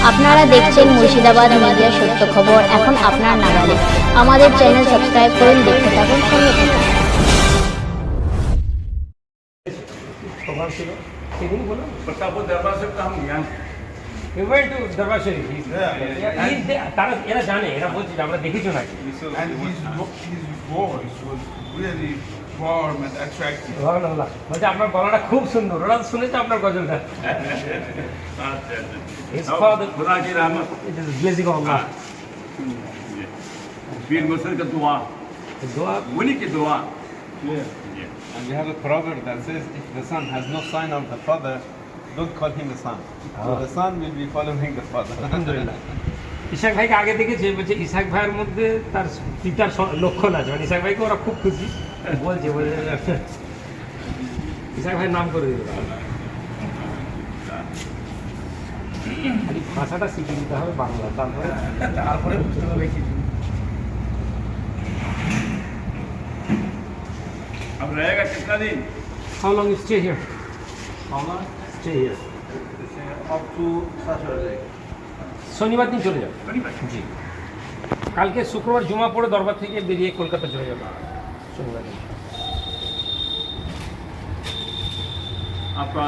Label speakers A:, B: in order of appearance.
A: আপনারা দেখছেন মুর্শিদাবাদ মিডিয়া সত্য খবর এখন আপনার নাগালে। আমাদের চ্যানেল সাবস্ক্রাইব করুন, দেখতে থাকুন, সঙ্গে থাকুন।
B: प्रतापपुर दरबार से हम यहाँ
C: We went to Darbar Sharif. এরা জানে, এরা বলছে যে আমরা দেখেছি নাকি।
B: and his voice was really warm and attractive.
C: সুবহানাল্লাহ। বলছে আপনার গলাটা খুব সুন্দর, ওরা শুনেছে আপনার গজলটা। His father,
B: खुदा की रहमत,
C: it is blessing of Allah.
B: पीर मुर्शिद का दुआ,
C: দোয়া
B: उन्हीं की दुआ।
D: And we have a proverb that says, if the son has no sign of the father, don't call him a son. So the son will be following the father.
C: আলহামদুলিল্লাহ। ইসাক ভাইকে আগে দেখেছে, বলছে ইসাক ভাইয়ের মধ্যে তার পিতার লক্ষণ আছে, মানে ইসাক ভাইকে ওরা খুব খুশি বলছে ইসাক ভাইয়ের নাম করে দিল। খালি ভাষাটা শিখে নিতে হবে বাংলা, তারপরে বুঝতে হবে কি।
B: अब रहेगा कितना दिन?
C: How long you stay here?
D: How long?
C: Stay here.
D: Up to Saturday.
C: শনিবার দিন চলে যাবে।
B: शनिवार।
C: জি, কালকে শুক্রবার জমা পড়ে দরবার থেকে বেরিয়ে কলকাতা চলে যাবে শনিবার দিন।
B: आपका